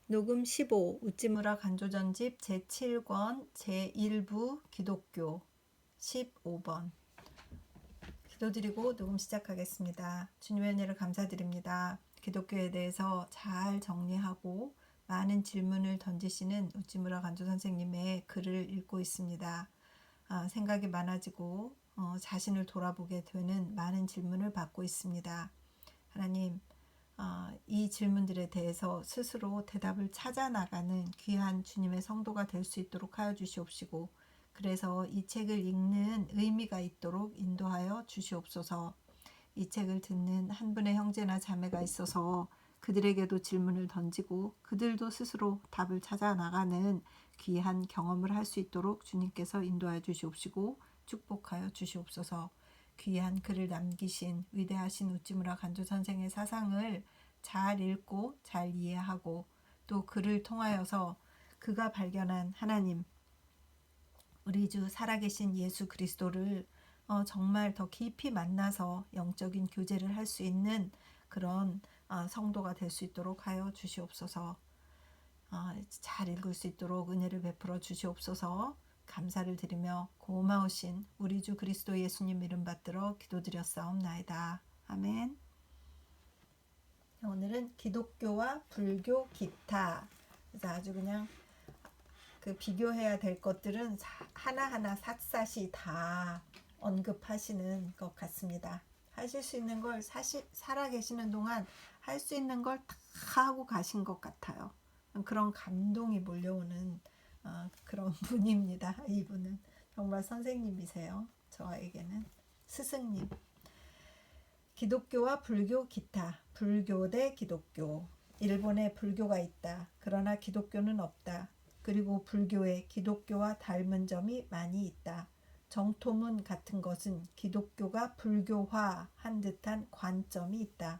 녹음 15 우찌무라 간조전집 제7권 제1부 기독교 15번 기도드리고 녹음 시작하겠습니다. 주님의 은혜를 감사드립니다. 기독교에 대해서 잘 정리하고 많은 질문을 던지시는 우찌무라 간조 선생님의 글을 읽고 있습니다. 생각이 많아지고 자신을 돌아보게 되는 많은 질문을 받고 있습니다. 하나님, 이 질문들에 대해서 스스로 대답을 찾아 나가는 귀한 주님의 성도가 될 수 있도록 하여 주시옵시고, 그래서 이 책을 읽는 의미가 있도록 인도하여 주시옵소서. 이 책을 듣는 한 분의 형제나 자매가 있어서 그들에게도 질문을 던지고 그들도 스스로 답을 찾아 나가는 귀한 경험을 할 수 있도록 주님께서 인도하여 주시옵시고 축복하여 주시옵소서. 귀한 글을 남기신 위대하신 우찌무라 간조 선생의 사상을 잘 읽고 잘 이해하고 또 그를 통하여서 그가 발견한 하나님, 우리 주 살아계신 예수 그리스도를 정말 더 깊이 만나서 영적인 교제를 할 수 있는 그런 성도가 될 수 있도록 하여 주시옵소서. 잘 읽을 수 있도록 은혜를 베풀어 주시옵소서. 감사를 드리며 고마우신 우리 주 그리스도 예수님 이름 받들어 기도드렸사옵나이다. 아멘. 오늘은 기독교와 불교 기타. 그래서 아주 그냥 그 비교해야 될 것들은 하나하나 샅샅이 다 언급하시는 것 같습니다. 하실 수 있는 걸 살아계시는 동안 할 수 있는 걸 다 하고 가신 것 같아요. 그런 감동이 몰려오는 그런 분입니다. 이분은 정말 선생님이세요. 저에게는 스승님. 기독교와 불교 기타. 불교 대 기독교. 일본에 불교가 있다. 그러나 기독교는 없다. 그리고 불교에 기독교와 닮은 점이 많이 있다. 정토문 같은 것은 기독교가 불교화한 듯한 관점이 있다.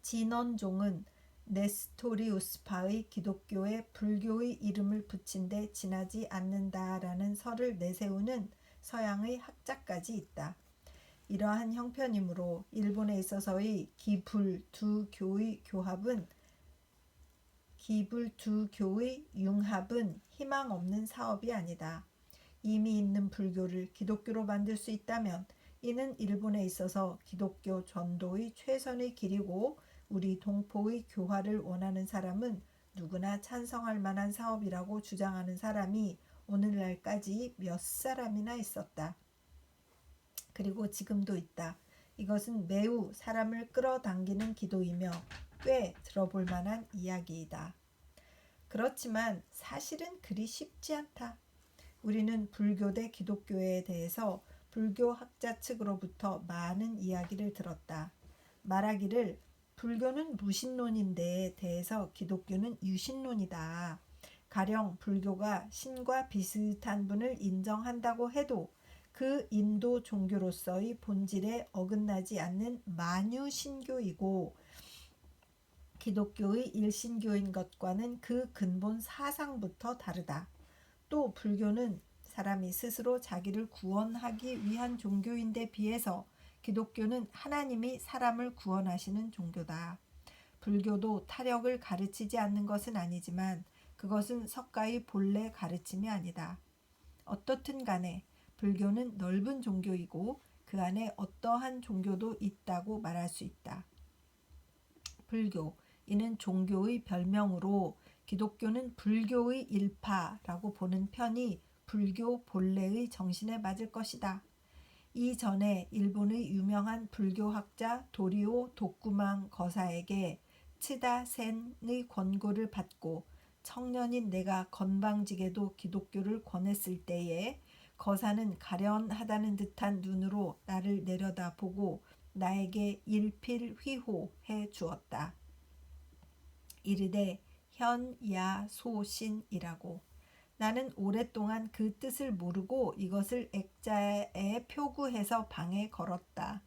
진원종은 네스토리우스파의 기독교에 불교의 이름을 붙인 데 지나지 않는다라는 설을 내세우는 서양의 학자까지 있다. 이러한 형편이므로 일본에 있어서의 기불 두 교의 융합은 희망 없는 사업이 아니다. 이미 있는 불교를 기독교로 만들 수 있다면 이는 일본에 있어서 기독교 전도의 최선의 길이고 우리 동포의 교화를 원하는 사람은 누구나 찬성할 만한 사업이라고 주장하는 사람이 오늘날까지 몇 사람이나 있었다. 그리고 지금도 있다. 이것은 매우 사람을 끌어당기는 기도이며 꽤 들어볼 만한 이야기이다. 그렇지만 사실은 그리 쉽지 않다. 우리는 불교 대 기독교에 대해서 불교 학자 측으로부터 많은 이야기를 들었다. 말하기를 불교는 무신론인데 대해서 기독교는 유신론이다. 가령 불교가 신과 비슷한 분을 인정한다고 해도 그 인도 종교로서의 본질에 어긋나지 않는 만유신교이고 기독교의 일신교인 것과는 그 근본 사상부터 다르다. 또 불교는 사람이 스스로 자기를 구원하기 위한 종교인데 비해서 기독교는 하나님이 사람을 구원하시는 종교다. 불교도 타력을 가르치지 않는 것은 아니지만 그것은 석가의 본래 가르침이 아니다. 어떻든 간에 불교는 넓은 종교이고 그 안에 어떠한 종교도 있다고 말할 수 있다. 불교, 이는 종교의 별명으로 기독교는 불교의 일파라고 보는 편이 불교 본래의 정신에 맞을 것이다. 이전에 일본의 유명한 불교학자 도리오 도쿠망 거사에게 츠다센의 권고를 받고 청년인 내가 건방지게도 기독교를 권했을 때에 거사는 가련하다는 듯한 눈으로 나를 내려다보고 나에게 일필휘호해 주었다. 이르되 현야소신이라고. 나는 오랫동안 그 뜻을 모르고 이것을 액자에 표구해서 방에 걸었다.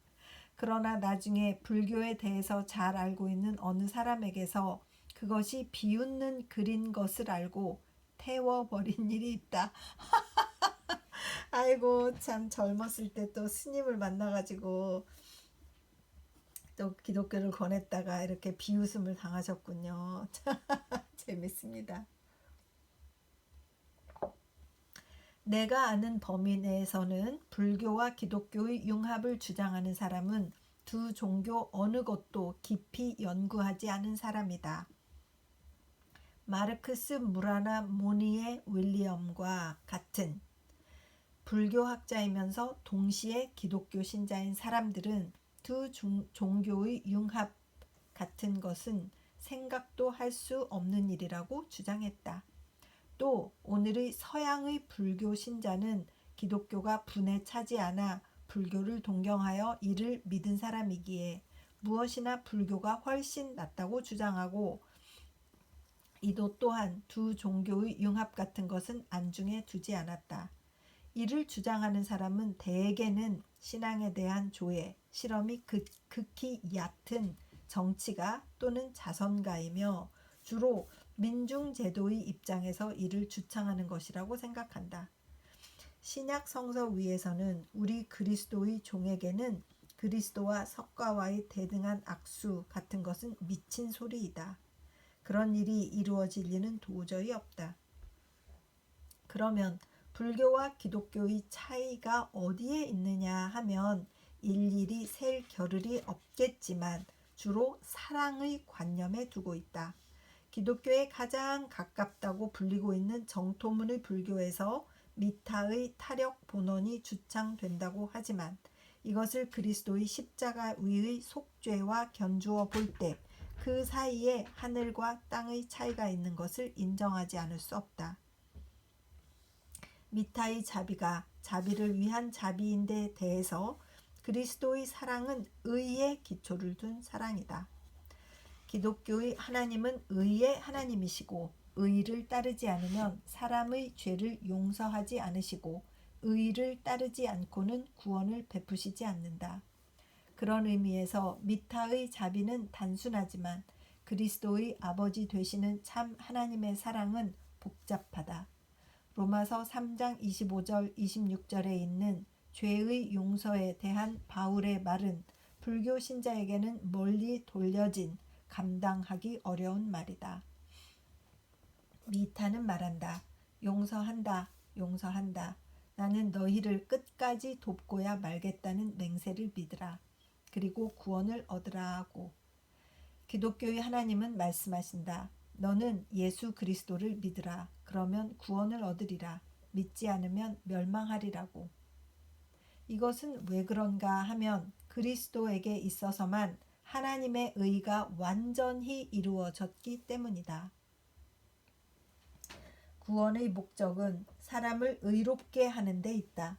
그러나 나중에 불교에 대해서 잘 알고 있는 어느 사람에게서 그것이 비웃는 글인 것을 알고 태워버린 일이 있다. 아이고 참 젊었을 때 또 스님을 만나가지고 또 기독교를 권했다가 이렇게 비웃음을 당하셨군요. 재밌습니다. 내가 아는 범위 내에서는 불교와 기독교의 융합을 주장하는 사람은 두 종교 어느 것도 깊이 연구하지 않은 사람이다. 마르크스 무라나 모니에 윌리엄과 같은 불교학자이면서 동시에 기독교 신자인 사람들은 두 종교의 융합 같은 것은 생각도 할 수 없는 일이라고 주장했다. 또 오늘의 서양의 불교 신자는 기독교가 분에 차지 않아 불교를 동경하여 이를 믿은 사람이기에 무엇이나 불교가 훨씬 낫다고 주장하고 이도 또한 두 종교의 융합 같은 것은 안중에 두지 않았다. 이를 주장하는 사람은 대개는 신앙에 대한 조회, 실험이 극히 얕은 정치가 또는 자선가이며 주로 민중제도의 입장에서 이를 주창하는 것이라고 생각한다. 신약 성서 위에서는 우리 그리스도의 종에게는 그리스도와 석가와의 대등한 악수 같은 것은 미친 소리이다. 그런 일이 이루어질 리는 도저히 없다. 그러면 불교와 기독교의 차이가 어디에 있느냐 하면 일일이 셀 겨를이 없겠지만 주로 사랑의 관념에 두고 있다. 기독교에 가장 가깝다고 불리고 있는 정토문의 불교에서 미타의 타력 본원이 주창된다고 하지만 이것을 그리스도의 십자가 위의 속죄와 견주어 볼 때 그 사이에 하늘과 땅의 차이가 있는 것을 인정하지 않을 수 없다. 미타의 자비가 자비를 위한 자비인데 대해서 그리스도의 사랑은 의에 기초를 둔 사랑이다. 기독교의 하나님은 의의 하나님이시고 의를 따르지 않으면 사람의 죄를 용서하지 않으시고 의를 따르지 않고는 구원을 베푸시지 않는다. 그런 의미에서 미타의 자비는 단순하지만 그리스도의 아버지 되시는 참 하나님의 사랑은 복잡하다. 로마서 3장 25절 26절에 있는 죄의 용서에 대한 바울의 말은 불교 신자에게는 멀리 돌려진 감당하기 어려운 말이다. 미타는 말한다. 용서한다. 용서한다. 나는 너희를 끝까지 돕고야 말겠다는 맹세를 믿으라. 그리고 구원을 얻으라 하고 기독교의 하나님은 말씀하신다. 너는 예수 그리스도를 믿으라. 그러면 구원을 얻으리라. 믿지 않으면 멸망하리라고. 이것은 왜 그런가 하면 그리스도에게 있어서만 하나님의 의가 완전히 이루어졌기 때문이다. 구원의 목적은 사람을 의롭게 하는 데 있다.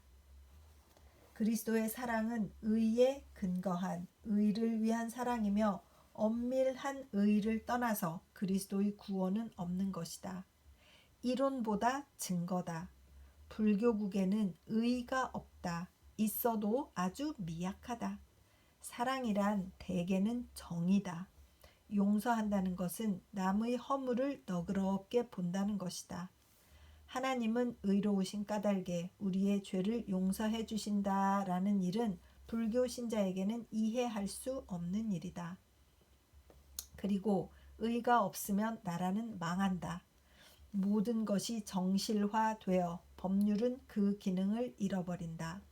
그리스도의 사랑은 의에 근거한 의를 위한 사랑이며 엄밀한 의를 떠나서 그리스도의 구원은 없는 것이다. 이론보다 증거다. 불교국에는 의가 없다. 있어도 아주 미약하다. 사랑이란 대개는 정이다. 용서한다는 것은 남의 허물을 너그럽게 본다는 것이다. 하나님은 의로우신 까닭에 우리의 죄를 용서해 주신다라는 일은 불교 신자에게는 이해할 수 없는 일이다. 그리고 의가 없으면 나라는 망한다. 모든 것이 정실화되어 법률은 그 기능을 잃어버린다.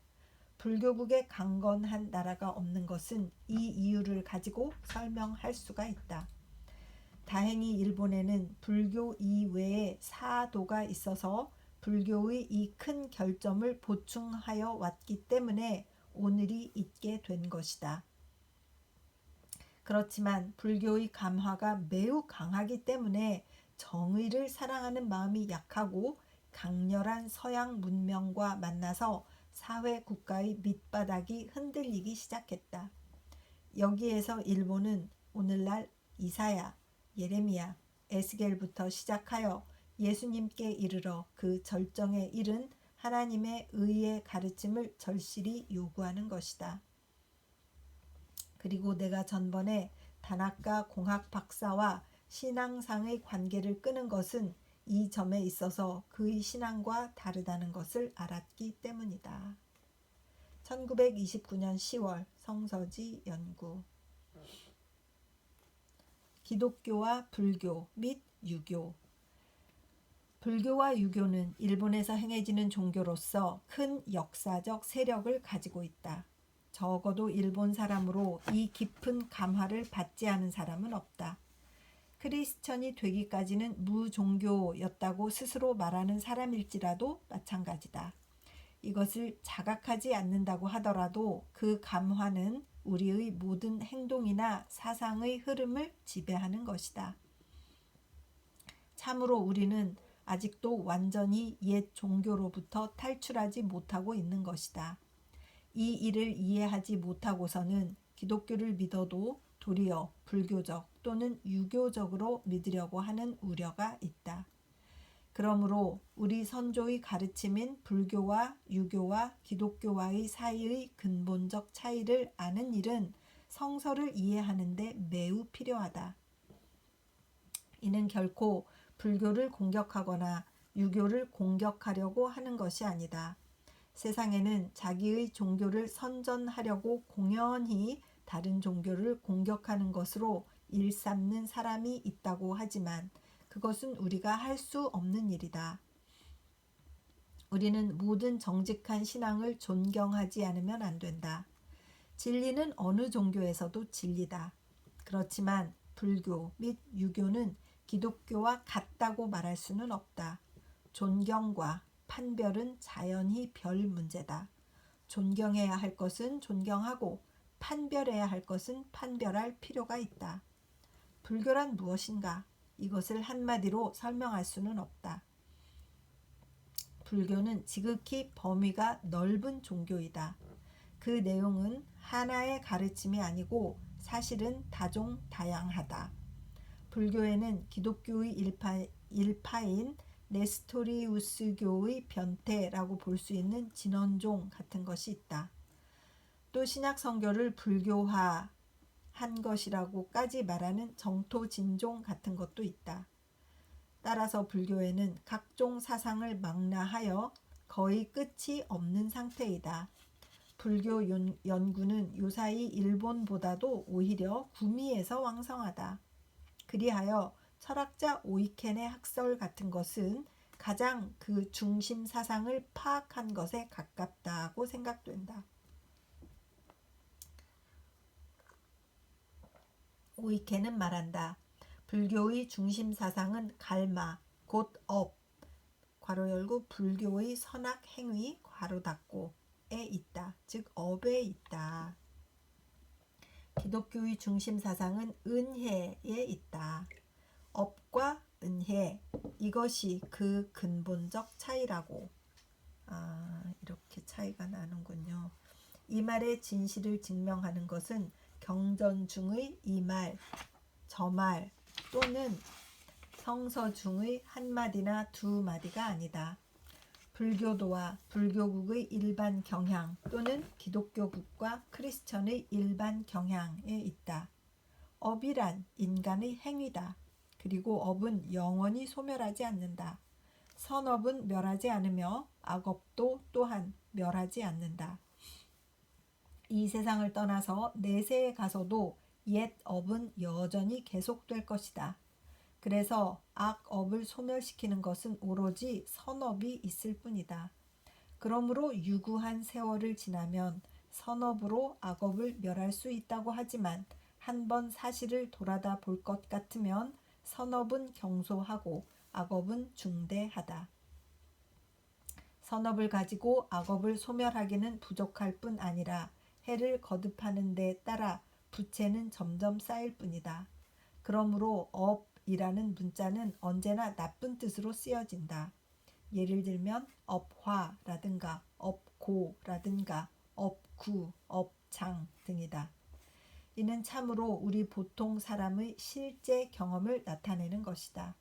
불교국에 강건한 나라가 없는 것은 이 이유를 가지고 설명할 수가 있다. 다행히 일본에는 불교 이외에 사도가 있어서 불교의 이 큰 결점을 보충하여 왔기 때문에 오늘이 있게 된 것이다. 그렇지만 불교의 감화가 매우 강하기 때문에 정의를 사랑하는 마음이 약하고 강렬한 서양 문명과 만나서 사회 국가의 밑바닥이 흔들리기 시작했다. 여기에서 일본은 오늘날 이사야, 예레미야, 에스겔부터 시작하여 예수님께 이르러 그 절정에 이른 하나님의 의의 가르침을 절실히 요구하는 것이다. 그리고 내가 전번에 단학가 공학 박사와 신앙상의 관계를 끄는 것은 이 점에 있어서 그의 신앙과 다르다는 것을 알았기 때문이다. 1929년 10월 성서지 연구. 기독교와 불교 및 유교. 불교와 유교는 일본에서 행해지는 종교로서 큰 역사적 세력을 가지고 있다. 적어도 일본 사람으로 이 깊은 감화를 받지 않은 사람은 없다. 크리스천이 되기까지는 무종교였다고 스스로 말하는 사람일지라도 마찬가지다. 이것을 자각하지 않는다고 하더라도 그 감화는 우리의 모든 행동이나 사상의 흐름을 지배하는 것이다. 참으로 우리는 아직도 완전히 옛 종교로부터 탈출하지 못하고 있는 것이다. 이 일을 이해하지 못하고서는 기독교를 믿어도 도리어 불교적 또는 유교적으로 믿으려고 하는 우려가 있다. 그러므로 우리 선조의 가르침인 불교와 유교와 기독교와의 사이의 근본적 차이를 아는 일은 성서를 이해하는 데 매우 필요하다. 이는 결코 불교를 공격하거나 유교를 공격하려고 하는 것이 아니다. 세상에는 자기의 종교를 선전하려고 공연히 다른 종교를 공격하는 것으로 일삼는 사람이 있다고 하지만 그것은 우리가 할 수 없는 일이다. 우리는 모든 정직한 신앙을 존경하지 않으면 안 된다. 진리는 어느 종교에서도 진리다. 그렇지만 불교 및 유교는 기독교와 같다고 말할 수는 없다. 존경과 판별은 자연히 별 문제다. 존경해야 할 것은 존경하고 판별해야 할 것은 판별할 필요가 있다. 불교란 무엇인가? 이것을 한마디로 설명할 수는 없다. 불교는 지극히 범위가 넓은 종교이다. 그 내용은 하나의 가르침이 아니고 사실은 다종다양하다. 불교에는 기독교의 일파인 네스토리우스교의 변태라고 볼 수 있는 진원종 같은 것이 있다. 또 신약 성경을 불교화한 것이라고까지 말하는 정토진종 같은 것도 있다. 따라서 불교에는 각종 사상을 망라하여 거의 끝이 없는 상태이다. 불교 연구는 요사이 일본보다도 오히려 구미에서 왕성하다. 그리하여 철학자 오이켄의 학설 같은 것은 가장 그 중심 사상을 파악한 것에 가깝다고 생각된다. 오이켄은 말한다. 불교의 중심 사상은 갈마, 곧 업, 괄호 열고 불교의 선악 행위, 괄호 닫고에 있다. 즉 업에 있다. 기독교의 중심 사상은 은혜에 있다. 업과 은혜, 이것이 그 근본적 차이라고. 이렇게 차이가 나는군요. 이 말의 진실을 증명하는 것은 경전 중의 이 말, 저 말 또는 성서 중의 한 마디나 두 마디가 아니다. 불교도와 불교국의 일반 경향 또는 기독교국과 크리스천의 일반 경향에 있다. 업이란 인간의 행위다. 그리고 업은 영원히 소멸하지 않는다. 선업은 멸하지 않으며 악업도 또한 멸하지 않는다. 이 세상을 떠나서 내세에 가서도 옛 업은 여전히 계속될 것이다. 그래서 악업을 소멸시키는 것은 오로지 선업이 있을 뿐이다. 그러므로 유구한 세월을 지나면 선업으로 악업을 멸할 수 있다고 하지만 한번 사실을 돌아다 볼 것 같으면 선업은 경소하고 악업은 중대하다. 선업을 가지고 악업을 소멸하기는 부족할 뿐 아니라 해를 거듭하는 데 따라 부채는 점점 쌓일 뿐이다. 그러므로 업이라는 문자는 언제나 나쁜 뜻으로 쓰여진다. 예를 들면 업화라든가 업고라든가 업구, 업장 등이다. 이는 참으로 우리 보통 사람의 실제 경험을 나타내는 것이다.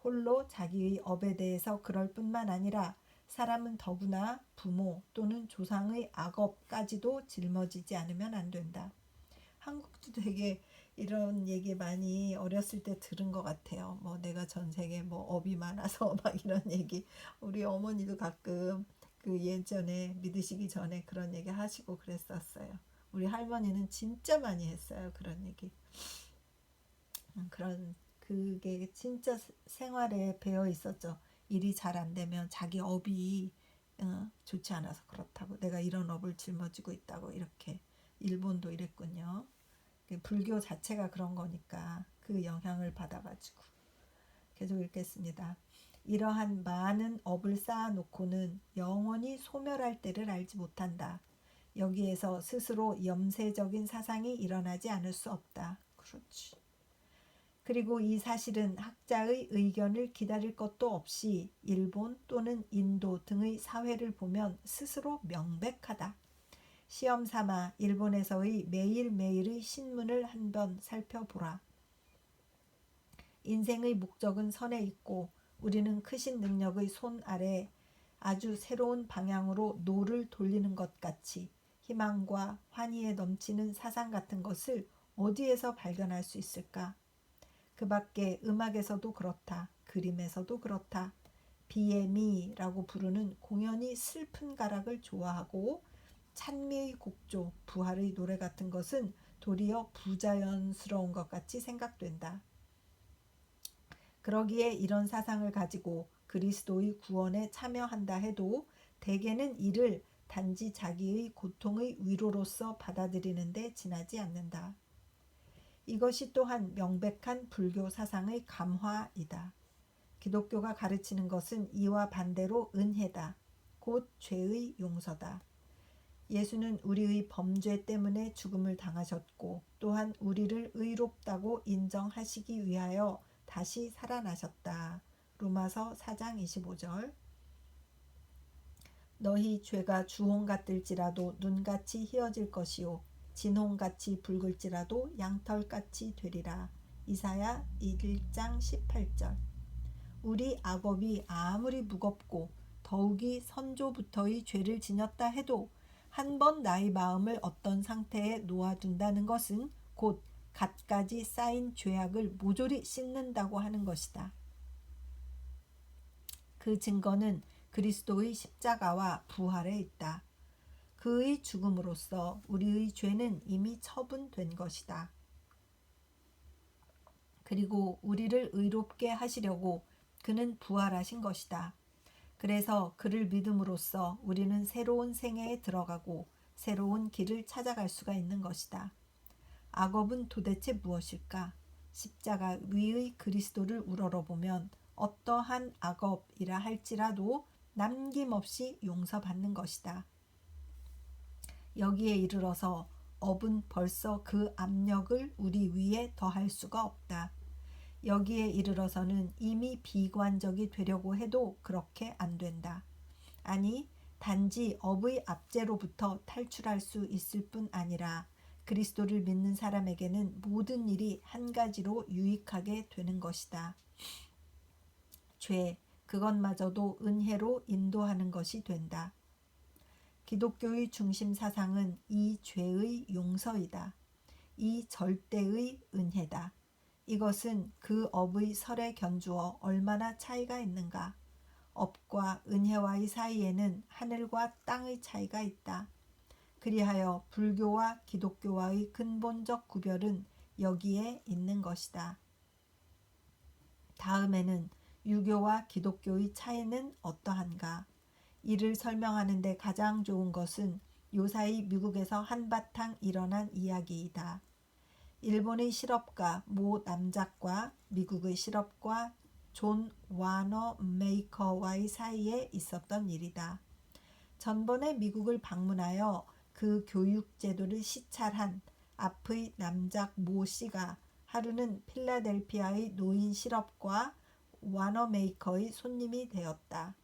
홀로 자기의 업에 대해서 그럴 뿐만 아니라 사람은 더구나 부모 또는 조상의 악업까지도 짊어지지 않으면 안 된다. 한국도 되게 이런 얘기 많이 어렸을 때 들은 것 같아요. 뭐 내가 전 세계 뭐 업이 많아서 막 이런 얘기. 우리 어머니도 가끔 그 예전에 믿으시기 전에 그런 얘기 하시고 그랬었어요. 우리 할머니는 진짜 많이 했어요. 그런 얘기. 그런 그게 진짜 생활에 배어 있었죠. 일이 잘 안 되면 자기 업이 좋지 않아서 그렇다고, 내가 이런 업을 짊어지고 있다고, 이렇게. 일본도 이랬군요. 불교 자체가 그런 거니까 그 영향을 받아가지고. 계속 읽겠습니다. 이러한 많은 업을 쌓아놓고는 영원히 소멸할 때를 알지 못한다. 여기에서 스스로 염세적인 사상이 일어나지 않을 수 없다. 그렇지. 그리고 이 사실은 학자의 의견을 기다릴 것도 없이 일본 또는 인도 등의 사회를 보면 스스로 명백하다. 시험 삼아 일본에서의 매일매일의 신문을 한번 살펴보라. 인생의 목적은 선에 있고 우리는 크신 능력의 손 아래 아주 새로운 방향으로 노를 돌리는 것 같이 희망과 환희에 넘치는 사상 같은 것을 어디에서 발견할 수 있을까? 그 밖에 음악에서도 그렇다. 그림에서도 그렇다. 비애미라고 부르는 공연히 슬픈 가락을 좋아하고 찬미의 곡조, 부활의 노래 같은 것은 도리어 부자연스러운 것 같이 생각된다. 그러기에 이런 사상을 가지고 그리스도의 구원에 참여한다 해도 대개는 이를 단지 자기의 고통의 위로로서 받아들이는데 지나지 않는다. 이것이 또한 명백한 불교 사상의 감화이다. 기독교가 가르치는 것은 이와 반대로 은혜다. 곧 죄의 용서다. 예수는 우리의 범죄 때문에 죽음을 당하셨고 또한 우리를 의롭다고 인정하시기 위하여 다시 살아나셨다. 로마서 4장 25절. 너희 죄가 주홍 같을지라도 눈같이 희어질 것이요 진홍같이 붉을지라도 양털같이 되리라. 이사야 1장 18절. 우리 악업이 아무리 무겁고 더욱이 선조부터의 죄를 지녔다 해도 한 번 나의 마음을 어떤 상태에 놓아둔다는 것은 곧 갖가지 쌓인 죄악을 모조리 씻는다고 하는 것이다. 그 증거는 그리스도의 십자가와 부활에 있다. 그의 죽음으로써 우리의 죄는 이미 처분된 것이다. 그리고 우리를 의롭게 하시려고 그는 부활하신 것이다. 그래서 그를 믿음으로써 우리는 새로운 생애에 들어가고 새로운 길을 찾아갈 수가 있는 것이다. 악업은 도대체 무엇일까? 십자가 위의 그리스도를 우러러보면 어떠한 악업이라 할지라도 남김없이 용서받는 것이다. 여기에 이르러서 업은 벌써 그 압력을 우리 위에 더할 수가 없다. 여기에 이르러서는 이미 비관적이 되려고 해도 그렇게 안 된다. 아니, 단지 업의 압제로부터 탈출할 수 있을 뿐 아니라 그리스도를 믿는 사람에게는 모든 일이 한 가지로 유익하게 되는 것이다. 죄, 그것마저도 은혜로 인도하는 것이 된다. 기독교의 중심 사상은 이 죄의 용서이다. 이 절대의 은혜다. 이것은 그 업의 설에 견주어 얼마나 차이가 있는가. 업과 은혜와의 사이에는 하늘과 땅의 차이가 있다. 그리하여 불교와 기독교와의 근본적 구별은 여기에 있는 것이다. 다음에는 유교와 기독교의 차이는 어떠한가? 이를 설명하는 데 가장 좋은 것은 요사이 미국에서 한바탕 일어난 이야기이다. 일본의 실업가 모 남작과 미국의 실업가 존 와너 메이커와의 사이에 있었던 일이다. 전번에 미국을 방문하여 그 교육 제도를 시찰한 앞의 남작 모 씨가 하루는 필라델피아의 노인 실업가 와너메이커의 손님이 되었다.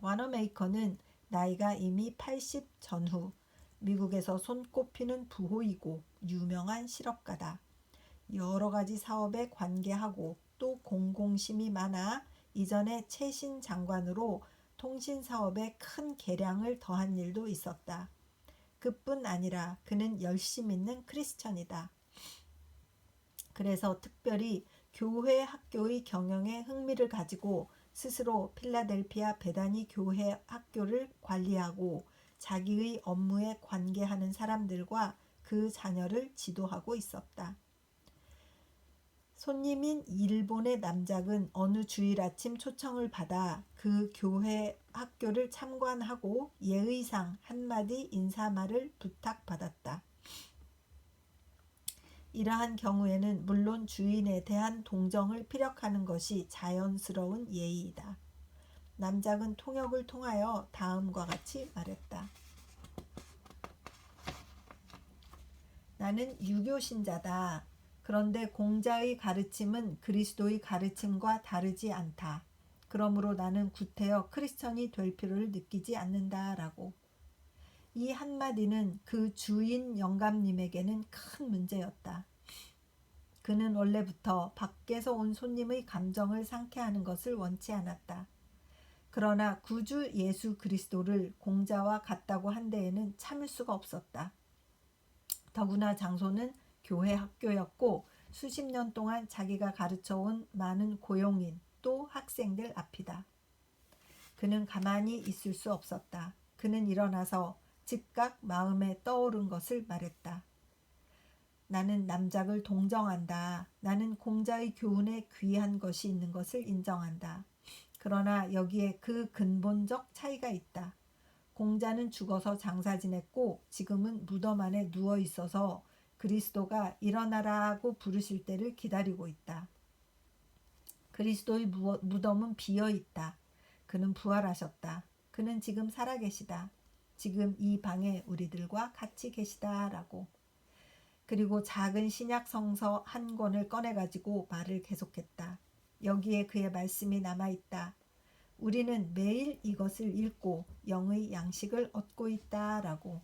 와너메이커는 나이가 이미 80 전후 미국에서 손꼽히는 부호이고 유명한 실업가다. 여러 가지 사업에 관계하고 또 공공심이 많아 이전에 최신 장관으로 통신사업에 큰 개량을 더한 일도 있었다. 그뿐 아니라 그는 열심 있는 크리스천이다. 그래서 특별히 교회 학교의 경영에 흥미를 가지고 스스로 필라델피아 베다니 교회 학교를 관리하고 자기의 업무에 관계하는 사람들과 그 자녀를 지도하고 있었다. 손님인 일본의 남작은 어느 주일 아침 초청을 받아 그 교회 학교를 참관하고 예의상 한마디 인사말을 부탁받았다. 이러한 경우에는 물론 주인에 대한 동정을 피력하는 것이 자연스러운 예의이다. 남작은 통역을 통하여 다음과 같이 말했다. 나는 유교 신자다. 그런데 공자의 가르침은 그리스도의 가르침과 다르지 않다. 그러므로 나는 구태여 크리스천이 될 필요를 느끼지 않는다라고. 이 한마디는 그 주인 영감님에게는 큰 문제였다. 그는 원래부터 밖에서 온 손님의 감정을 상케하는 것을 원치 않았다. 그러나 구주 예수 그리스도를 공자와 같다고 한 데에는 참을 수가 없었다. 더구나 장소는 교회 학교였고 수십 년 동안 자기가 가르쳐온 많은 고용인 또 학생들 앞이다. 그는 가만히 있을 수 없었다. 그는 일어나서 즉각 마음에 떠오른 것을 말했다. 나는 남작을 동정한다. 나는 공자의 교훈에 귀한 것이 있는 것을 인정한다. 그러나 여기에 그 근본적 차이가 있다. 공자는 죽어서 장사 지냈고 지금은 무덤 안에 누워 있어서 그리스도가 일어나라고 부르실 때를 기다리고 있다. 그리스도의 무덤은 비어 있다. 그는 부활하셨다. 그는 지금 살아계시다. 지금 이 방에 우리들과 같이 계시다라고. 그리고 작은 신약 성서 한 권을 꺼내가지고 말을 계속했다. 여기에 그의 말씀이 남아있다. 우리는 매일 이것을 읽고 영의 양식을 얻고 있다라고.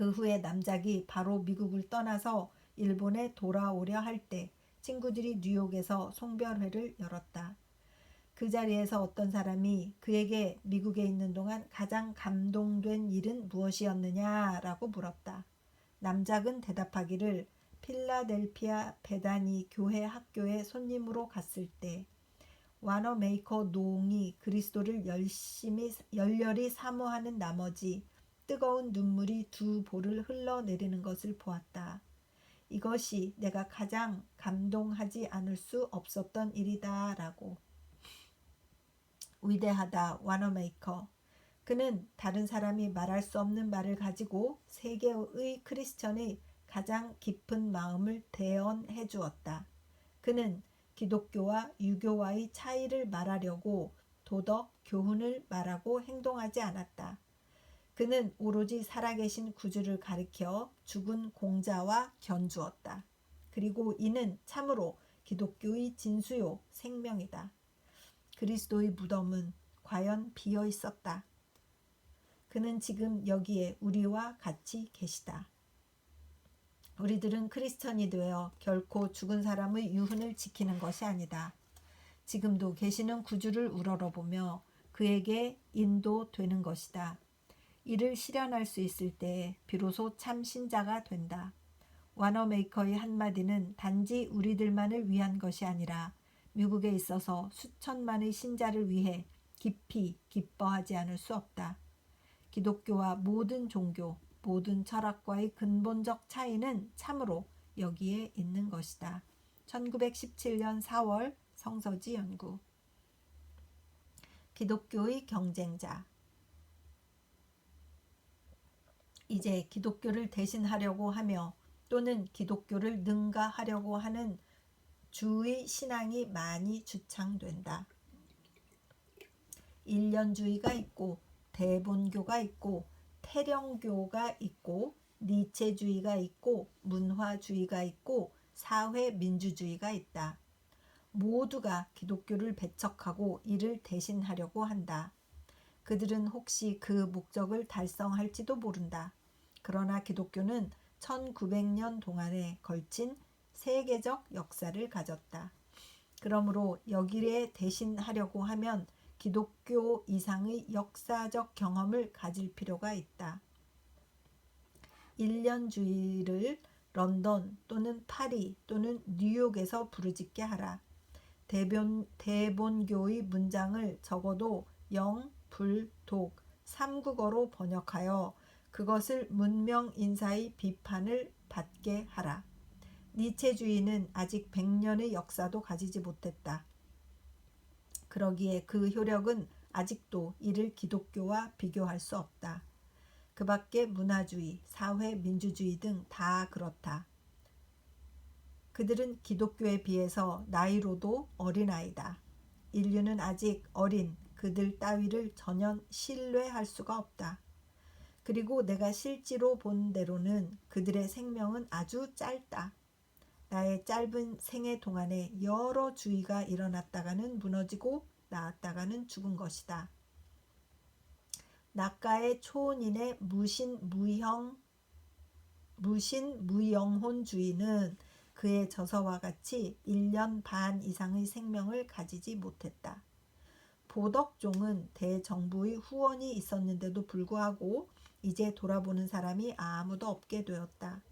그 후에 남작이 바로 미국을 떠나서 일본에 돌아오려 할 때 친구들이 뉴욕에서 송별회를 열었다. 그 자리에서 어떤 사람이 그에게 미국에 있는 동안 가장 감동된 일은 무엇이었느냐라고 물었다. 남작은 대답하기를 필라델피아 베다니 교회 학교에 손님으로 갔을 때 와너메이커 노옹이 그리스도를 열렬히 사모하는 나머지 뜨거운 눈물이 두 볼을 흘러내리는 것을 보았다. 이것이 내가 가장 감동하지 않을 수 없었던 일이다 라고. 위대하다 와너메이커. 그는 다른 사람이 말할 수 없는 말을 가지고 세계의 크리스천의 가장 깊은 마음을 대언해 주었다. 그는 기독교와 유교와의 차이를 말하려고 도덕, 교훈을 말하고 행동하지 않았다. 그는 오로지 살아계신 구주를 가리켜 죽은 공자와 견주었다. 그리고 이는 참으로 기독교의 진수요 생명이다. 그리스도의 무덤은 과연 비어 있었다. 그는 지금 여기에 우리와 같이 계시다. 우리들은 크리스천이 되어 결코 죽은 사람의 유흔을 지키는 것이 아니다. 지금도 계시는 구주를 우러러보며 그에게 인도되는 것이다. 이를 실현할 수 있을 때 비로소 참 신자가 된다. 와너메이커의 한마디는 단지 우리들만을 위한 것이 아니라 미국에 있어서 수천만의 신자를 위해 깊이 기뻐하지 않을 수 없다. 기독교와 모든 종교, 모든 철학과의 근본적 차이는 참으로 여기에 있는 것이다. 1917년 4월 성서지 연구. 기독교의 경쟁자. 이제 기독교를 대신하려고 하며 또는 기독교를 능가하려고 하는 주의 신앙이 많이 주창된다. 일련주의가 있고 대본교가 있고 태령교가 있고 니체주의가 있고 문화주의가 있고 사회민주주의가 있다. 모두가 기독교를 배척하고 이를 대신하려고 한다. 그들은 혹시 그 목적을 달성할지도 모른다. 그러나 기독교는 1900년 동안에 걸친 세계적 역사를 가졌다. 그러므로 여기에 대신하려고 하면 기독교 이상의 역사적 경험을 가질 필요가 있다. 일련주의를 런던 또는 파리 또는 뉴욕에서 부르짖게 하라. 대본교의 문장을 적어도 영, 불, 독, 3국어로 번역하여 그것을 문명 인사의 비판을 받게 하라. 니체주의는 아직 100년의 역사도 가지지 못했다. 그러기에 그 효력은 아직도 이를 기독교와 비교할 수 없다. 그 밖에 문화주의, 사회 민주주의 등 다 그렇다. 그들은 기독교에 비해서 나이로도 어린아이다. 인류는 아직 어린 그들 따위를 전혀 신뢰할 수가 없다. 그리고 내가 실제로 본 대로는 그들의 생명은 아주 짧다. 나의 짧은 생애 동안에 여러 주의가 일어났다가는 무너지고 나았다가는 죽은 것이다. 낙가의 초혼인의 무신무영혼주의는 그의 저서와 같이 1년 반 이상의 생명을 가지지 못했다. 보덕종은 대정부의 후원이 있었는데도 불구하고 이제 돌아보는 사람이 아무도 없게 되었다.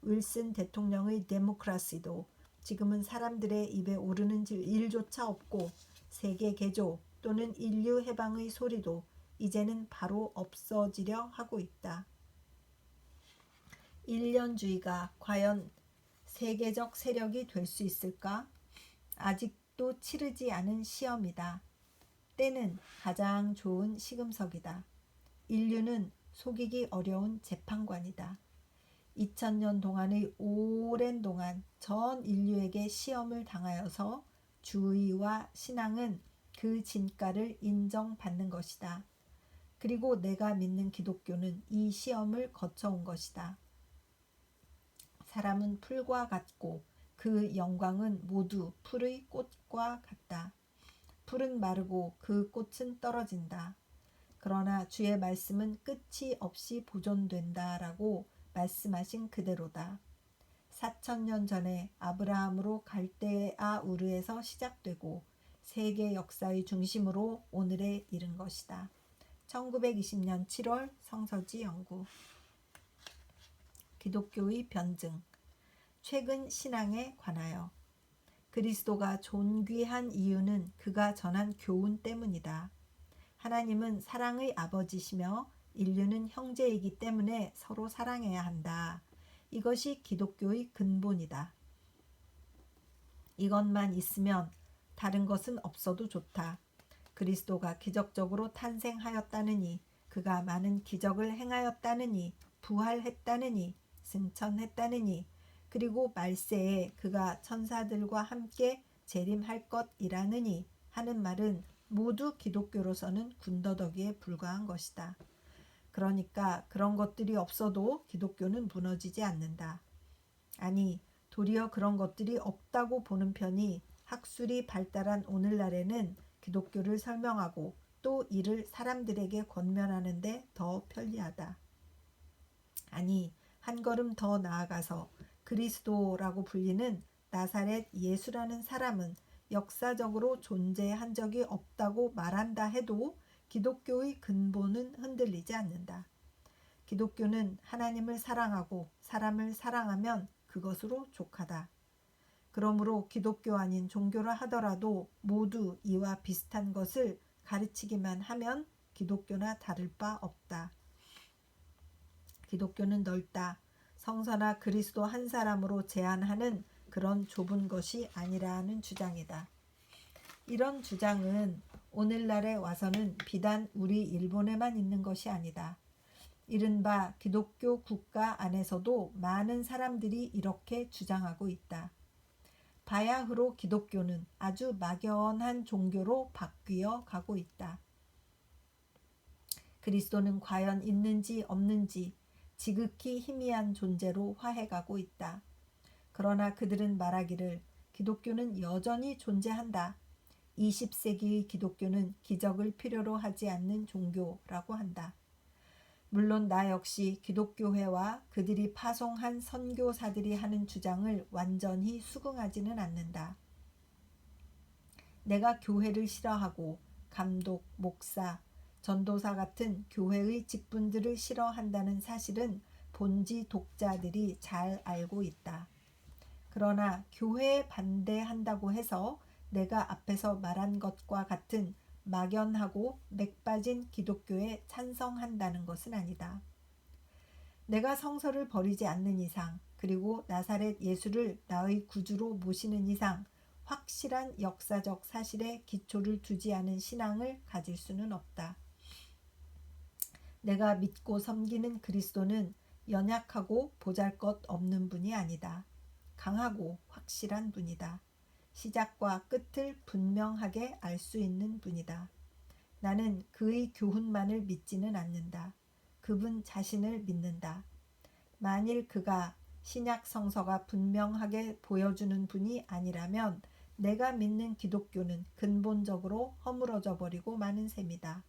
윌슨 대통령의 데모크라시도 지금은 사람들의 입에 오르는 일조차 없고 세계 개조 또는 인류 해방의 소리도 이제는 바로 없어지려 하고 있다. 일련주의가 과연 세계적 세력이 될 수 있을까? 아직도 치르지 않은 시험이다. 때는 가장 좋은 시금석이다. 인류는 속이기 어려운 재판관이다. 2000년 동안의 오랜 동안 전 인류에게 시험을 당하여서 주의와 신앙은 그 진가를 인정받는 것이다. 그리고 내가 믿는 기독교는 이 시험을 거쳐온 것이다. 사람은 풀과 같고 그 영광은 모두 풀의 꽃과 같다. 풀은 마르고 그 꽃은 떨어진다. 그러나 주의 말씀은 끝이 없이 보존된다라고 말씀하신 그대로다. 4000년 전에 아브라함으로 갈대아 우르에서 시작되고 세계 역사의 중심으로 오늘에 이른 것이다. 1920년 7월 성서지 연구. 기독교의 변증. 최근 신앙에 관하여. 그리스도가 존귀한 이유는 그가 전한 교훈 때문이다. 하나님은 사랑의 아버지시며 인류는 형제이기 때문에 서로 사랑해야 한다. 이것이 기독교의 근본이다. 이것만 있으면 다른 것은 없어도 좋다. 그리스도가 기적적으로 탄생하였다느니, 그가 많은 기적을 행하였다느니, 부활했다느니, 승천했다느니, 그리고 말세에 그가 천사들과 함께 재림할 것이라느니 하는 말은 모두 기독교로서는 군더더기에 불과한 것이다. 그러니까 그런 것들이 없어도 기독교는 무너지지 않는다. 아니, 도리어 그런 것들이 없다고 보는 편이 학술이 발달한 오늘날에는 기독교를 설명하고 또 이를 사람들에게 권면하는 데 더 편리하다. 아니, 한 걸음 더 나아가서 그리스도라고 불리는 나사렛 예수라는 사람은 역사적으로 존재한 적이 없다고 말한다 해도 기독교의 근본은 흔들리지 않는다. 기독교는 하나님을 사랑하고 사람을 사랑하면 그것으로 족하다. 그러므로 기독교 아닌 종교라 하더라도 모두 이와 비슷한 것을 가르치기만 하면 기독교나 다를 바 없다. 기독교는 넓다. 성서나 그리스도 한 사람으로 제한하는 그런 좁은 것이 아니라는 주장이다. 이런 주장은 오늘날에 와서는 비단 우리 일본에만 있는 것이 아니다. 이른바 기독교 국가 안에서도 많은 사람들이 이렇게 주장하고 있다. 바야흐로 기독교는 아주 막연한 종교로 바뀌어 가고 있다. 그리스도는 과연 있는지 없는지 지극히 희미한 존재로 화해가고 있다. 그러나 그들은 말하기를 기독교는 여전히 존재한다. 20세기의 기독교는 기적을 필요로 하지 않는 종교라고 한다. 물론 나 역시 기독교회와 그들이 파송한 선교사들이 하는 주장을 완전히 수긍하지는 않는다. 내가 교회를 싫어하고 감독, 목사, 전도사 같은 교회의 직분들을 싫어한다는 사실은 본지 독자들이 잘 알고 있다. 그러나 교회에 반대한다고 해서 내가 앞에서 말한 것과 같은 막연하고 맥빠진 기독교에 찬성한다는 것은 아니다. 내가 성서를 버리지 않는 이상 그리고 나사렛 예수를 나의 구주로 모시는 이상 확실한 역사적 사실에 기초를 두지 않은 신앙을 가질 수는 없다. 내가 믿고 섬기는 그리스도는 연약하고 보잘것없는 분이 아니다. 강하고 확실한 분이다. 시작과 끝을 분명하게 알 수 있는 분이다. 나는 그의 교훈만을 믿지는 않는다. 그분 자신을 믿는다. 만일 그가 신약 성서가 분명하게 보여주는 분이 아니라면 내가 믿는 기독교는 근본적으로 허물어져 버리고 마는 셈이다.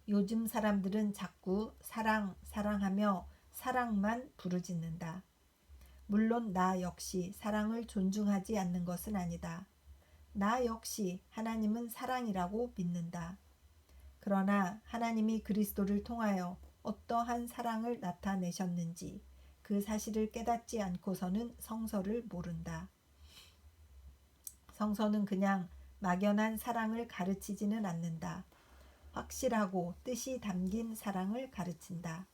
요즘 사람들은 자꾸 사랑하며 사랑만 부르짖는다. 물론 나 역시 사랑을 존중하지 않는 것은 아니다. 나 역시 하나님은 사랑이라고 믿는다. 그러나 하나님이 그리스도를 통하여 어떠한 사랑을 나타내셨는지 그 사실을 깨닫지 않고서는 성서를 모른다. 성서는 그냥 막연한 사랑을 가르치지는 않는다. 확실하고 뜻이 담긴 사랑을 가르친다.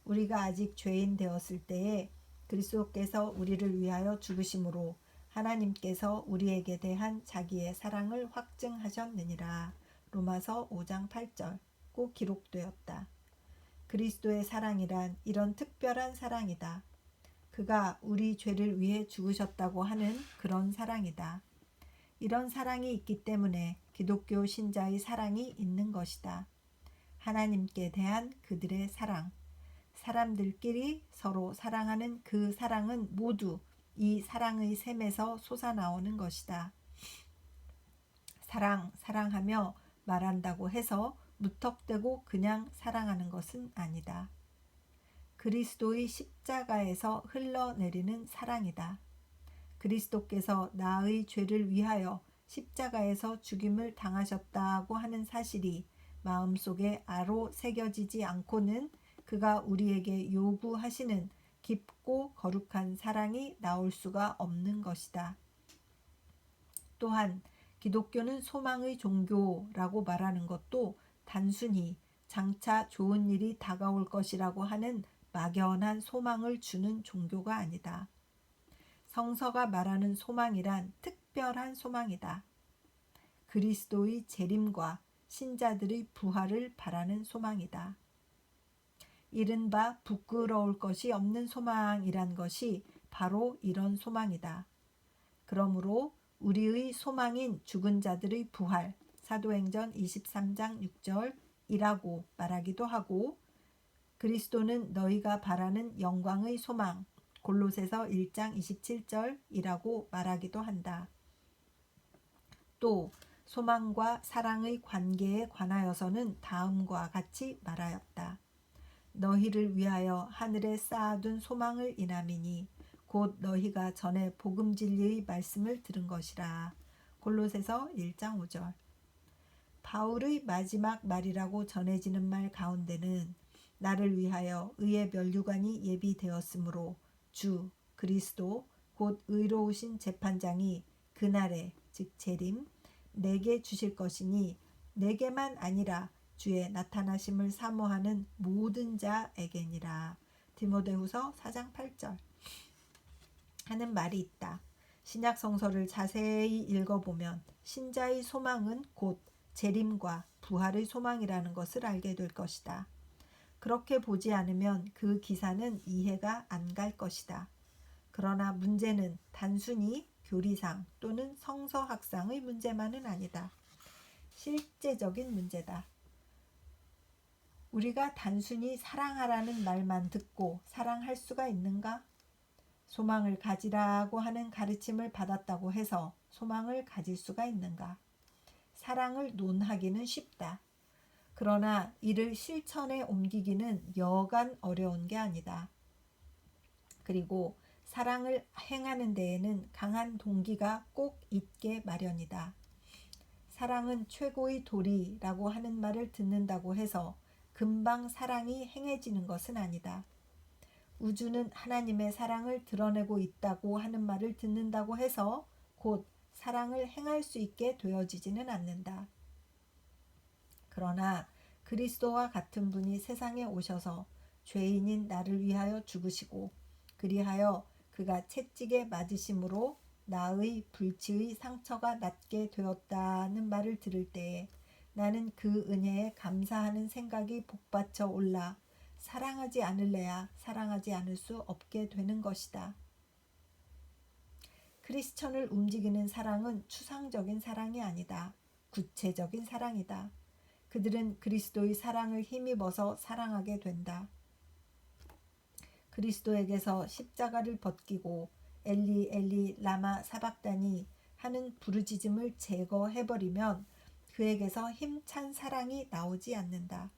우리가 아직 죄인 되었을 때에 그리스도께서 우리를 위하여 죽으심으로 하나님께서 우리에게 대한 자기의 사랑을 확증하셨느니라. 로마서 5장 8절 꼭 기록되었다. 그리스도의 사랑이란 이런 특별한 사랑이다. 그가 우리 죄를 위해 죽으셨다고 하는 그런 사랑이다. 이런 사랑이 있기 때문에 기독교 신자의 사랑이 있는 것이다. 하나님께 대한 그들의 사랑, 사람들끼리 서로 사랑하는 그 사랑은 모두 이 사랑의 샘에서 솟아나오는 것이다. 사랑하며 말한다고 해서 무턱대고 그냥 사랑하는 것은 아니다. 그리스도의 십자가에서 흘러내리는 사랑이다. 그리스도께서 나의 죄를 위하여 십자가에서 죽임을 당하셨다고 하는 사실이 마음속에 아로 새겨지지 않고는 그가 우리에게 요구하시는 깊고 거룩한 사랑이 나올 수가 없는 것이다. 또한 기독교는 소망의 종교라고 말하는 것도 단순히 장차 좋은 일이 다가올 것이라고 하는 막연한 소망을 주는 종교가 아니다. 성서가 말하는 소망이란 특별한 소망이다. 그리스도의 재림과 신자들의 부활을 바라는 소망이다. 이른바 부끄러울 것이 없는 소망이란 것이 바로 이런 소망이다. 그러므로 우리의 소망인 죽은 자들의 부활, 사도행전 23장 6절이라고 말하기도 하고, 그리스도는 너희가 바라는 영광의 소망, 골로새서 1장 27절이라고 말하기도 한다. 또 소망과 사랑의 관계에 관하여서는 다음과 같이 말하였다. 너희를 위하여 하늘에 쌓아둔 소망을 인함이니 곧 너희가 전에 복음 진리의 말씀을 들은 것이라. 골로새서 1장 5절. 바울의 마지막 말이라고 전해지는 말 가운데는 나를 위하여 의의 면류관이 예비되었으므로 주 그리스도 곧 의로우신 재판장이 그날에 즉 재림 내게 주실 것이니 내게만 아니라 주의 나타나심을 사모하는 모든 자에게니라. 디모데후서 4장 8절 하는 말이 있다. 신약 성서를 자세히 읽어보면 신자의 소망은 곧 재림과 부활의 소망이라는 것을 알게 될 것이다. 그렇게 보지 않으면 그 기사는 이해가 안 갈 것이다. 그러나 문제는 단순히 교리상 또는 성서학상의 문제만은 아니다. 실제적인 문제다. 우리가 단순히 사랑하라는 말만 듣고 사랑할 수가 있는가? 소망을 가지라고 하는 가르침을 받았다고 해서 소망을 가질 수가 있는가? 사랑을 논하기는 쉽다. 그러나 이를 실천에 옮기기는 여간 어려운 게 아니다. 그리고 사랑을 행하는 데에는 강한 동기가 꼭 있게 마련이다. 사랑은 최고의 도리라고 하는 말을 듣는다고 해서 금방 사랑이 행해지는 것은 아니다. 우주는 하나님의 사랑을 드러내고 있다고 하는 말을 듣는다고 해서 곧 사랑을 행할 수 있게 되어지지는 않는다. 그러나 그리스도와 같은 분이 세상에 오셔서 죄인인 나를 위하여 죽으시고 그리하여 그가 채찍에 맞으심으로 나의 불치의 상처가 낫게 되었다는 말을 들을 때에 나는 그 은혜에 감사하는 생각이 복받쳐 올라 사랑하지 않을래야 사랑하지 않을 수 없게 되는 것이다. 크리스천을 움직이는 사랑은 추상적인 사랑이 아니다. 구체적인 사랑이다. 그들은 그리스도의 사랑을 힘입어서 사랑하게 된다. 그리스도에게서 십자가를 벗기고 엘리 엘리 라마 사박다니 하는 부르짖음을 제거해버리면 그에게서 힘찬 사랑이 나오지 않는다.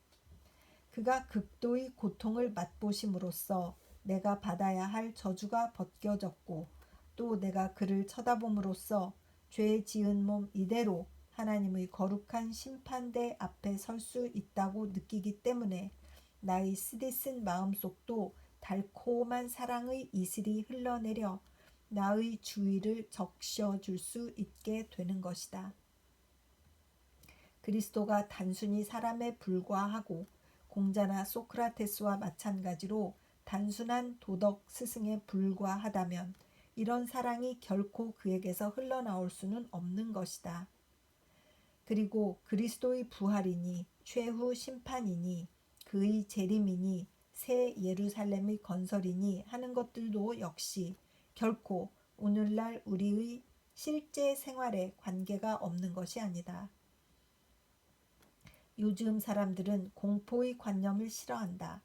그가 극도의 고통을 맛보심으로써 내가 받아야 할 저주가 벗겨졌고 또 내가 그를 쳐다봄으로써 죄 지은 몸 이대로 하나님의 거룩한 심판대 앞에 설 수 있다고 느끼기 때문에 나의 쓰디쓴 마음속도 달콤한 사랑의 이슬이 흘러내려 나의 주위를 적셔줄 수 있게 되는 것이다. 그리스도가 단순히 사람에 불과하고 공자나 소크라테스와 마찬가지로 단순한 도덕 스승에 불과하다면 이런 사랑이 결코 그에게서 흘러나올 수는 없는 것이다. 그리고 그리스도의 부활이니 최후 심판이니 그의 재림이니 새 예루살렘의 건설이니 하는 것들도 역시 결코 오늘날 우리의 실제 생활에 관계가 없는 것이 아니다. 요즘 사람들은 공포의 관념을 싫어한다.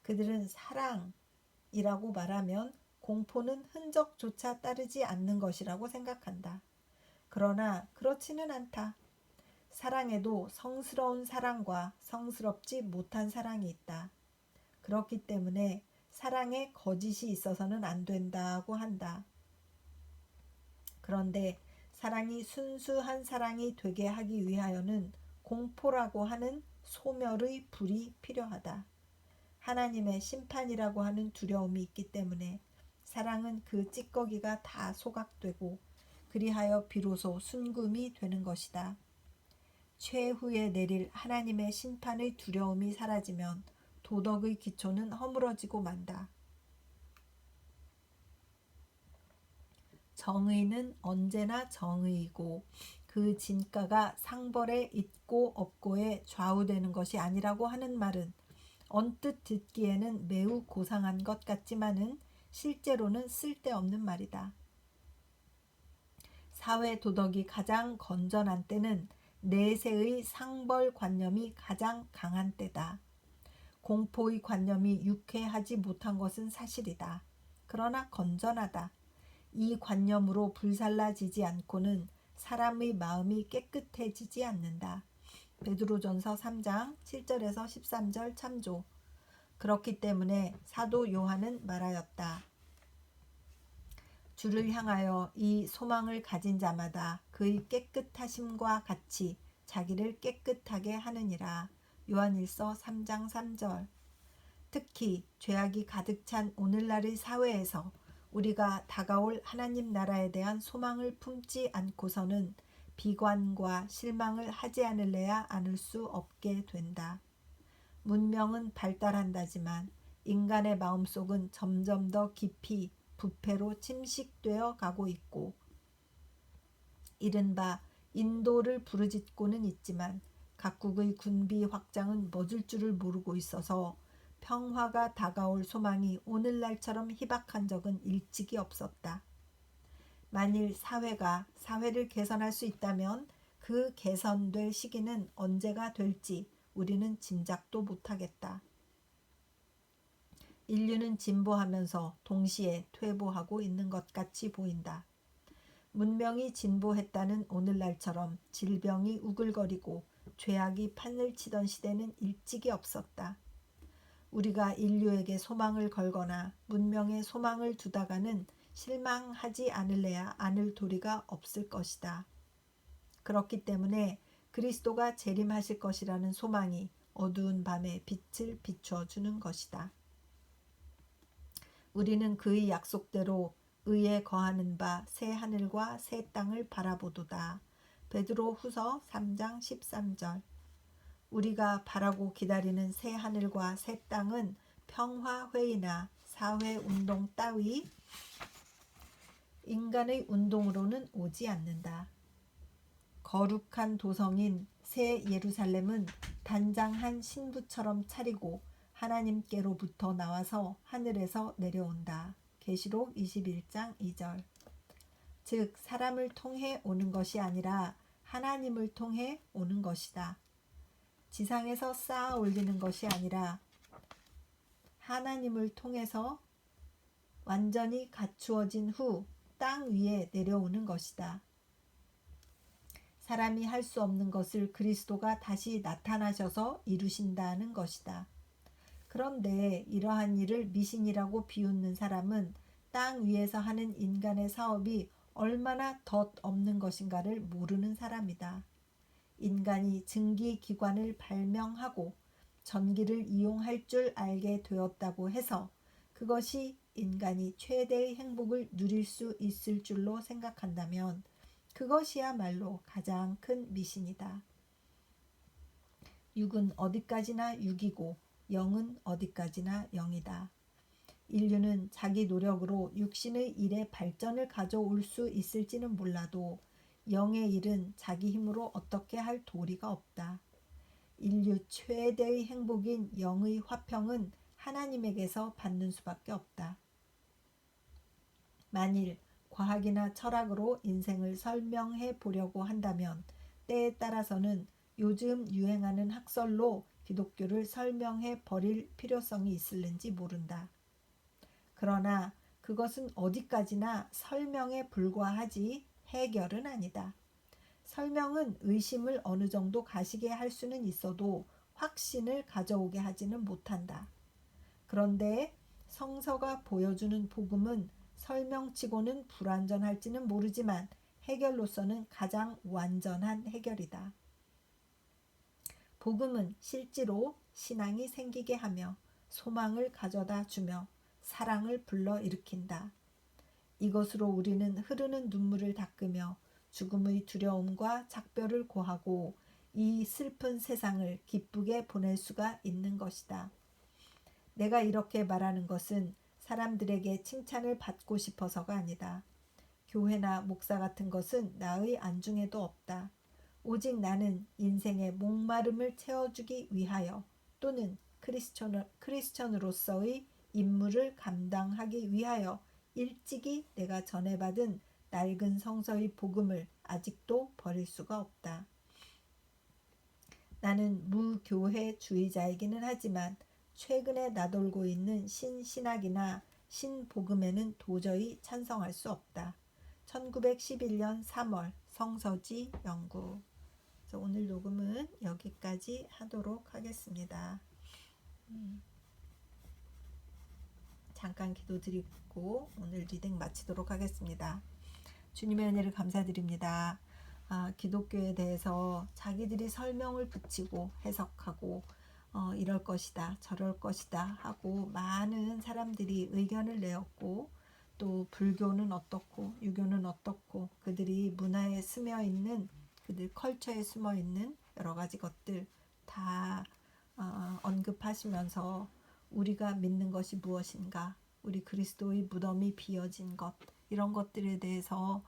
그들은 사랑이라고 말하면 공포는 흔적조차 따르지 않는 것이라고 생각한다. 그러나 그렇지는 않다. 사랑에도 성스러운 사랑과 성스럽지 못한 사랑이 있다. 그렇기 때문에 사랑에 거짓이 있어서는 안 된다고 한다. 그런데 사랑이 순수한 사랑이 되게 하기 위하여는 공포라고 하는 소멸의 불이 필요하다. 하나님의 심판이라고 하는 두려움이 있기 때문에 사랑은 그 찌꺼기가 다 소각되고 그리하여 비로소 순금이 되는 것이다. 최후에 내릴 하나님의 심판의 두려움이 사라지면 도덕의 기초는 허물어지고 만다. 정의는 언제나 정의이고 그 진가가 상벌에 있고 없고에 좌우되는 것이 아니라고 하는 말은 언뜻 듣기에는 매우 고상한 것 같지만은 실제로는 쓸데없는 말이다. 사회 도덕이 가장 건전한 때는 내세의 상벌 관념이 가장 강한 때다. 공포의 관념이 유쾌하지 못한 것은 사실이다. 그러나 건전하다. 이 관념으로 불살라지지 않고는 사람의 마음이 깨끗해지지 않는다. 베드로전서 3장 7절에서 13절 참조. 그렇기 때문에 사도 요한은 말하였다. 주를 향하여 이 소망을 가진 자마다 그의 깨끗하심과 같이 자기를 깨끗하게 하느니라. 요한일서 3장 3절. 특히 죄악이 가득 찬 오늘날의 사회에서 우리가 다가올 하나님 나라에 대한 소망을 품지 않고서는 비관과 실망을 하지 않을래야 않을 수 없게 된다. 문명은 발달한다지만 인간의 마음속은 점점 더 깊이 부패로 침식되어 가고 있고 이른바 인도를 부르짖고는 있지만 각국의 군비 확장은 멎을 줄을 모르고 있어서 평화가 다가올 소망이 오늘날처럼 희박한 적은 일찍이 없었다. 만일 사회가 사회를 개선할 수 있다면 그 개선될 시기는 언제가 될지 우리는 짐작도 못하겠다. 인류는 진보하면서 동시에 퇴보하고 있는 것 같이 보인다. 문명이 진보했다는 오늘날처럼 질병이 우글거리고 죄악이 판을 치던 시대는 일찍이 없었다. 우리가 인류에게 소망을 걸거나 문명에 소망을 두다가는 실망하지 않을래야 않을 도리가 없을 것이다. 그렇기 때문에 그리스도가 재림하실 것이라는 소망이 어두운 밤에 빛을 비춰주는 것이다. 우리는 그의 약속대로 의에 거하는 바 새 하늘과 새 땅을 바라보도다. 베드로 후서 3장 13절. 우리가 바라고 기다리는 새 하늘과 새 땅은 평화회의나 사회운동 따위 인간의 운동으로는 오지 않는다. 거룩한 도성인 새 예루살렘은 단장한 신부처럼 차리고 하나님께로부터 나와서 하늘에서 내려온다. 계시록 21장 2절. 즉 사람을 통해 오는 것이 아니라 하나님을 통해 오는 것이다. 지상에서 쌓아 올리는 것이 아니라 하나님을 통해서 완전히 갖추어진 후 땅 위에 내려오는 것이다. 사람이 할 수 없는 것을 그리스도가 다시 나타나셔서 이루신다는 것이다. 그런데 이러한 일을 미신이라고 비웃는 사람은 땅 위에서 하는 인간의 사업이 얼마나 덧없는 것인가를 모르는 사람이다. 인간이 증기기관을 발명하고 전기를 이용할 줄 알게 되었다고 해서 그것이 인간이 최대의 행복을 누릴 수 있을 줄로 생각한다면 그것이야말로 가장 큰 미신이다. 육은 어디까지나 육이고 영은 어디까지나 영이다. 인류는 자기 노력으로 육신의 일에 발전을 가져올 수 있을지는 몰라도 영의 일은 자기 힘으로 어떻게 할 도리가 없다. 인류 최대의 행복인 영의 화평은 하나님에게서 받는 수밖에 없다. 만일 과학이나 철학으로 인생을 설명해 보려고 한다면 때에 따라서는 요즘 유행하는 학설로 기독교를 설명해 버릴 필요성이 있을는지 모른다. 그러나 그것은 어디까지나 설명에 불과하지 해결은 아니다. 설명은 의심을 어느 정도 가시게 할 수는 있어도 확신을 가져오게 하지는 못한다. 그런데 성서가 보여주는 복음은 설명치고는 불완전할지는 모르지만 해결로서는 가장 완전한 해결이다. 복음은 실제로 신앙이 생기게 하며 소망을 가져다 주며 사랑을 불러일으킨다. 이것으로 우리는 흐르는 눈물을 닦으며 죽음의 두려움과 작별을 고하고 이 슬픈 세상을 기쁘게 보낼 수가 있는 것이다. 내가 이렇게 말하는 것은 사람들에게 칭찬을 받고 싶어서가 아니다. 교회나 목사 같은 것은 나의 안중에도 없다. 오직 나는 인생의 목마름을 채워주기 위하여 또는 크리스천으로서의 임무를 감당하기 위하여 일찍이 내가 전해받은 낡은 성서의 복음을 아직도 버릴 수가 없다. 나는 무교회주의자이기는 하지만 최근에 나돌고 있는 신신학이나 신복음에는 도저히 찬성할 수 없다. 1911년 3월 성서지 연구. 오늘 녹음은 여기까지 하도록 하겠습니다. 잠깐 기도드리고 오늘 리딩 마치도록 하겠습니다. 주님의 은혜를 감사드립니다. 기독교에 대해서 자기들이 설명을 붙이고 해석하고 이럴 것이다 저럴 것이다 하고 많은 사람들이 의견을 내었고 또 불교는 어떻고 유교는 어떻고 그들이 문화에 스며있는 그들 컬처에 숨어있는 여러 가지 것들 다 언급하시면서 우리가 믿는 것이 무엇인가, 우리 그리스도의 무덤이 비어진 것, 이런 것들에 대해서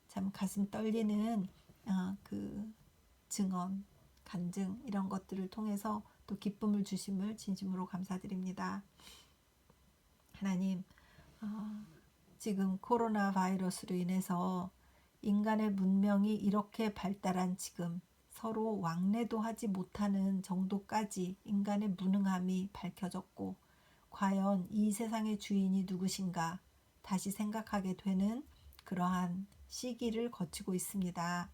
참 가슴 떨리는 그 증언, 간증 이런 것들을 통해서 또 기쁨을 주심을 진심으로 감사드립니다. 하나님, 지금 코로나 바이러스로 인해서 인간의 문명이 이렇게 발달한 지금 서로 왕래도 하지 못하는 정도까지 인간의 무능함이 밝혀졌고 과연 이 세상의 주인이 누구신가 다시 생각하게 되는 그러한 시기를 거치고 있습니다.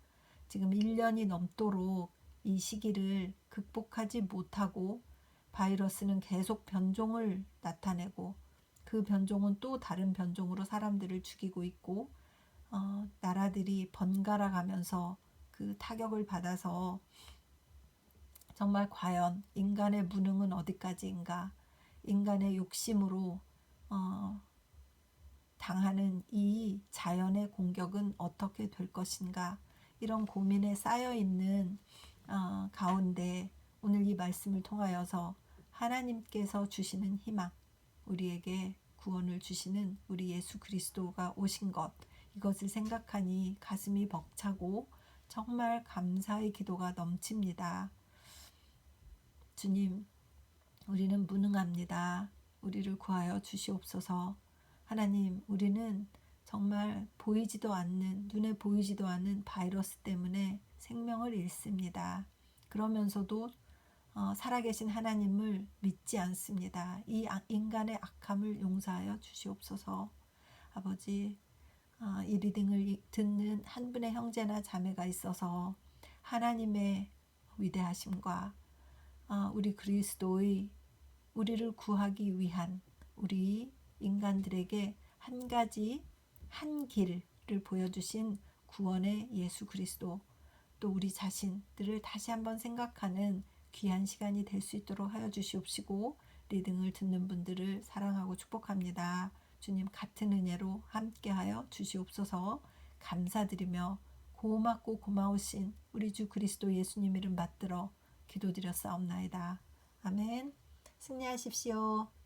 지금 1년이 넘도록 이 시기를 극복하지 못하고 바이러스는 계속 변종을 나타내고 그 변종은 또 다른 변종으로 사람들을 죽이고 있고 나라들이 번갈아 가면서 그 타격을 받아서 정말 과연 인간의 무능은 어디까지인가, 인간의 욕심으로 당하는 이 자연의 공격은 어떻게 될 것인가, 이런 고민에 쌓여있는 가운데 오늘 이 말씀을 통하여서 하나님께서 주시는 희망, 우리에게 구원을 주시는 우리 예수 그리스도가 오신 것, 이것을 생각하니 가슴이 벅차고 정말 감사의 기도가 넘칩니다. 주님, 우리는 무능합니다. 우리를 구하여 주시옵소서. 하나님, 우리는 정말 보이지도 않는, 눈에 보이지도 않는 바이러스 때문에 생명을 잃습니다. 그러면서도 살아계신 하나님을 믿지 않습니다. 이 인간의 악함을 용서하여 주시옵소서. 아버지, 이 리딩을 듣는 한 분의 형제나 자매가 있어서 하나님의 위대하심과 우리 그리스도의 우리를 구하기 위한 우리 인간들에게 한 가지 한 길을 보여주신 구원의 예수 그리스도, 또 우리 자신들을 다시 한번 생각하는 귀한 시간이 될 수 있도록 하여 주시옵시고, 리딩을 듣는 분들을 사랑하고 축복합니다. 주님, 같은 은혜로 함께하여 주시옵소서. 감사드리며 고맙고 고마우신 우리 주 그리스도 예수님 이름 받들어 기도드렸사옵나이다. 아멘. 승리하십시오.